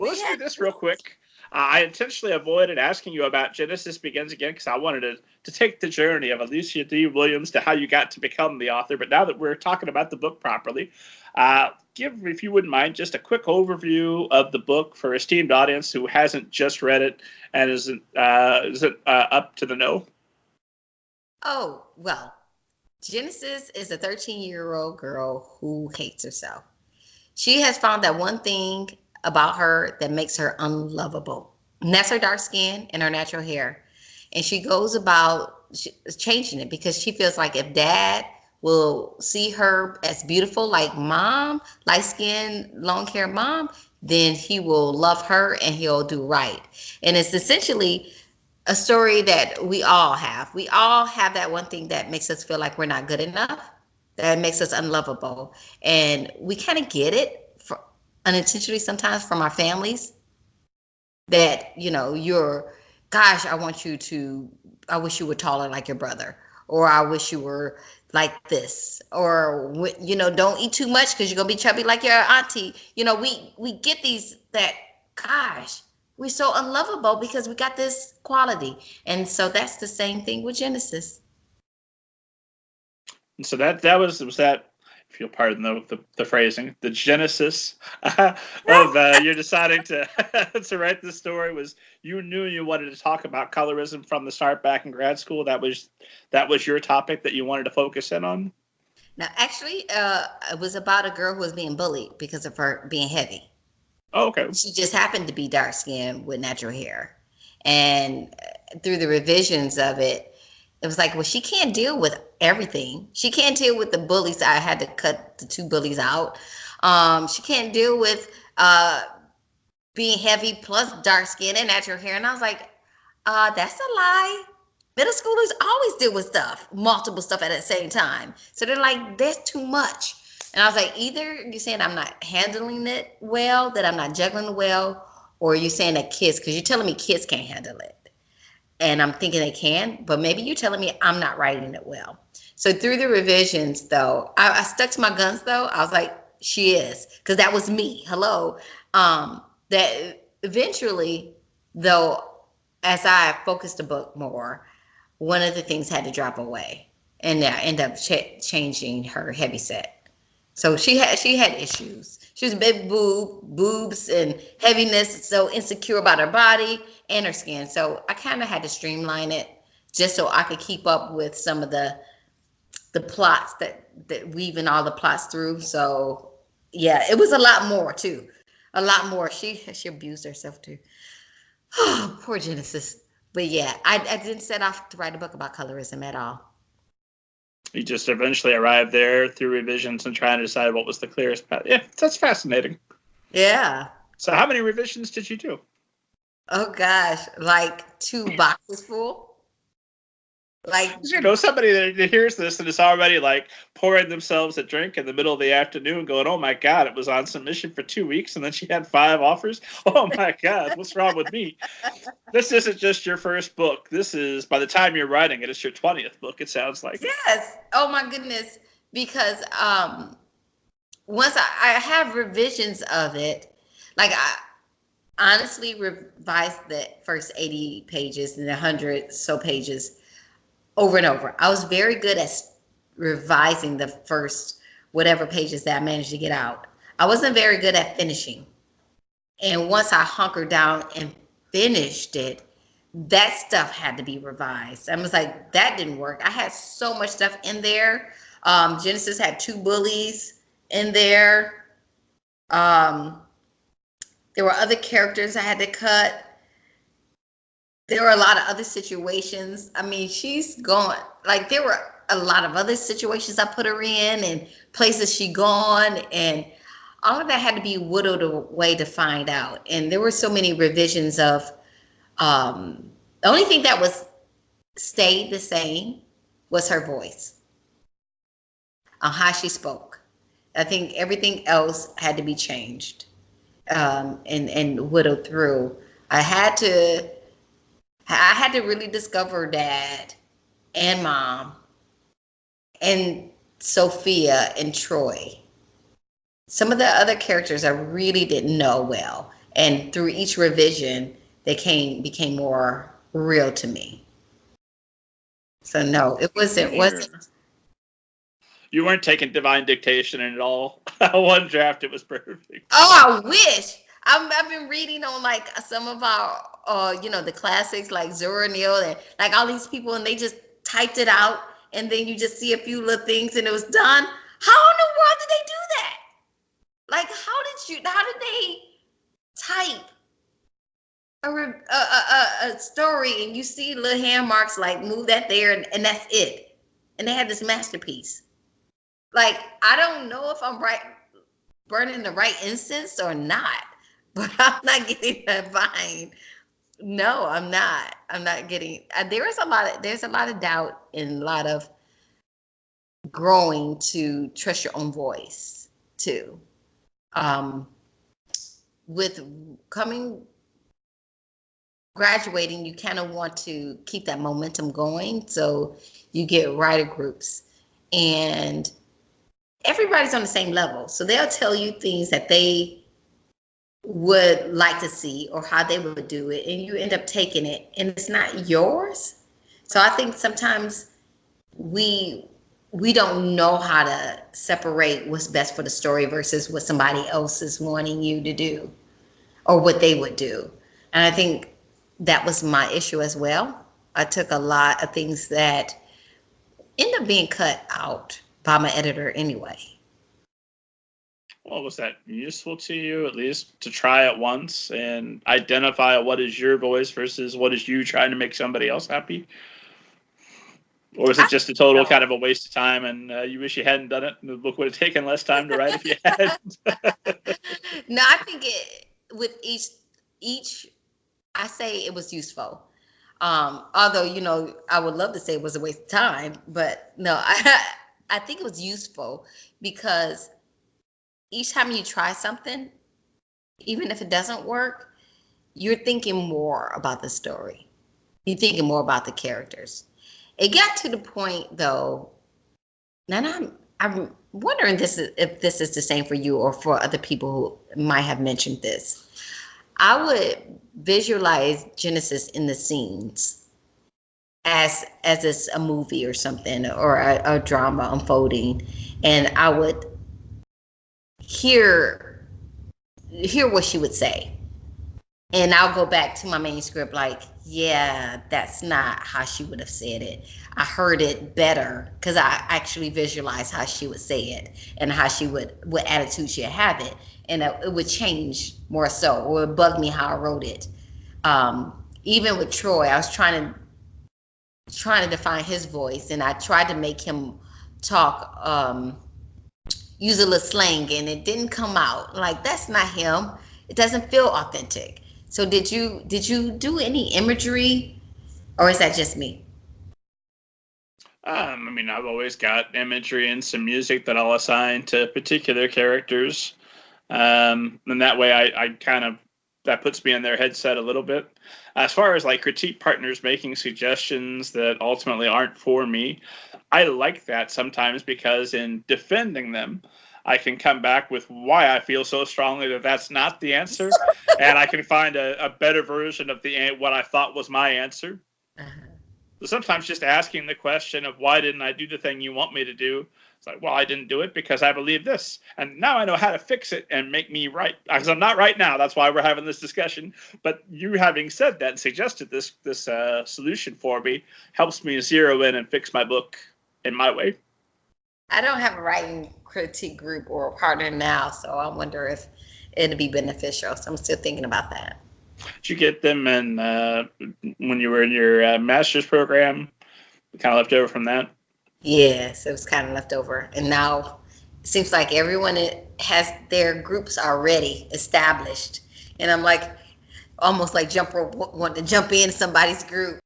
Well, let's do this real quick. I intentionally avoided asking you about Genesis Begins Again because I wanted to take the journey of Alicia D. Williams to how you got to become the author. But now that we're talking about the book properly, give, if you wouldn't mind, just a quick overview of the book for esteemed audience who hasn't just read it and isn't up to the know. Oh, well, Genesis is a 13-year-old girl who hates herself. She has found that one thing about her that makes her unlovable. And that's her dark skin and her natural hair. And she goes about changing it because she feels like if dad will see her as beautiful like mom, light skin, long hair mom, then he will love her and he'll do right. And it's essentially a story that we all have. We all have that one thing that makes us feel like we're not good enough, that makes us unlovable. And we kind of get it unintentionally sometimes from our families that, gosh, I wish you were taller like your brother, or I wish you were like this, or, don't eat too much because you're going to be chubby like your auntie. We get these that, gosh, we're so unlovable because we got this quality. And so that's the same thing with Genesis. And so that was that, if you'll pardon the phrasing, the genesis of you're deciding to to write this story was you knew you wanted to talk about colorism from the start back in grad school. That was your topic that you wanted to focus in on. Now, actually, it was about a girl who was being bullied because of her being heavy. Oh, okay. She just happened to be dark skinned with natural hair, and through the revisions of it, it was like, well, she can't deal with everything. She can't deal with the bullies. I had to cut the 2 bullies out. She can't deal with being heavy plus dark skin and natural hair. And I was like, that's a lie. Middle schoolers always deal with multiple stuff at the same time. So they're like, that's too much. And I was like, either you're saying I'm not handling it well, that I'm not juggling well, or you're saying that kids, because you're telling me kids can't handle it. And I'm thinking they can, but maybe you're telling me I'm not writing it well. So through the revisions, though, I stuck to my guns, though. I was like, she is, because that was me. Hello. That eventually, though, as I focused the book more, one of the things had to drop away, and I ended up changing her heavy set. So she had issues. She was big boobs and heaviness, so insecure about her body and her skin. So I kind of had to streamline it just so I could keep up with some of the plots that weaving all the plots through. So yeah, it was a lot more too. A lot more. She abused herself too. Oh, poor Genesis. But yeah, I didn't set off to write a book about colorism at all. You just eventually arrived there through revisions and trying to decide what was the clearest path. Yeah, that's fascinating. Yeah. So how many revisions did you do? Oh gosh, like 2 boxes full. Like, somebody that hears this and is already like pouring themselves a drink in the middle of the afternoon going, oh my God, it was on submission for 2 weeks and then she had 5 offers. Oh my God, what's wrong with me? This isn't just your first book. This is, by the time you're writing it, it's your 20th book, it sounds like. Yes. Oh my goodness. Because once I have revisions of it, like I honestly revised the first 80 pages and 100 so pages over and over. I was very good at revising the first whatever pages that I managed to get out. I wasn't very good at finishing. And once I hunkered down and finished it, that stuff had to be revised. I was like, that didn't work. I had so much stuff in there. Genesis had 2 bullies in there. There were other characters I had to cut. There were a lot of other situations. I mean, she's gone. Like, there were a lot of other situations I put her in and places she gone. And all of that had to be whittled away to find out. And there were so many revisions of, the only thing that was stayed the same was her voice, on how she spoke. I think everything else had to be changed and whittled through. I had to really discover Dad and Mom and Sophia and Troy. Some of the other characters I really didn't know well. And through each revision, they became more real to me. So no, it wasn't. You weren't taking divine dictation at all. One draft, it was perfect. Oh, I wish. I've been reading on like some of our, the classics like Zora Neale and like all these people, and they just typed it out, and then you just see a few little things, and it was done. How in the world did they do that? Like, how did they type a story, and you see little hand marks like move that there, and that's it, and they had this masterpiece. Like, I don't know if I'm right burning the right incense or not, but I'm not getting that vine. No, I'm not. I'm not getting. There's a lot of doubt and a lot of growing to trust your own voice too. With graduating, you kind of want to keep that momentum going, so you get writer groups, and everybody's on the same level, so they'll tell you things that they would like to see or how they would do it, and you end up taking it, and it's not yours. So I think sometimes we don't know how to separate what's best for the story versus what somebody else is wanting you to do or what they would do. And I think that was my issue as well. I took a lot of things that end up being cut out by my editor anyway. Well, was that useful to you, at least to try it once and identify what is your voice versus what is you trying to make somebody else happy? Or was it just a total kind of a waste of time, and you wish you hadn't done it, and the book would have taken less time to write if you had? No, I think with each, I say it was useful. Although, I would love to say it was a waste of time, but no, I think it was useful because each time you try something, even if it doesn't work, you're thinking more about the story. You're thinking more about the characters. It got to the point, though, and I'm wondering if this is the same for you or for other people who might have mentioned this. I would visualize Genesis in the scenes as it's a movie or something, or a drama unfolding, and I would hear what she would say, and I'll go back to my manuscript like, yeah, that's not how she would have said it. I heard it better because I actually visualized how she would say it and how she what attitude she'd have it, and it would change more so, or it bugged me how I wrote it. Even with Troy, I was trying to define his voice, and I tried to make him talk, use a little slang, and it didn't come out. Like, that's not him. It doesn't feel authentic. So did you do any imagery, or is that just me? I've always got imagery and some music that I'll assign to particular characters. And that way I kind of, that puts me in their headset a little bit. As far as like critique partners making suggestions that ultimately aren't for me, I like that sometimes because in defending them, I can come back with why I feel so strongly that that's not the answer, and I can find a better version of what I thought was my answer. Uh-huh. So sometimes just asking the question of why didn't I do the thing you want me to do? It's like, well, I didn't do it because I believe this, and now I know how to fix it and make me right. Because I'm not right now. That's why we're having this discussion. But you having said that and suggested this solution for me helps me zero in and fix my book in my way. I don't have a writing critique group or a partner now, so I wonder if it'd be beneficial. So I'm still thinking about that. Did you get them when you were in your master's program? Kind of left over from that? Yes, it was kind of left over. And now it seems like everyone has their groups already established. And I'm like, almost like want to jump in somebody's group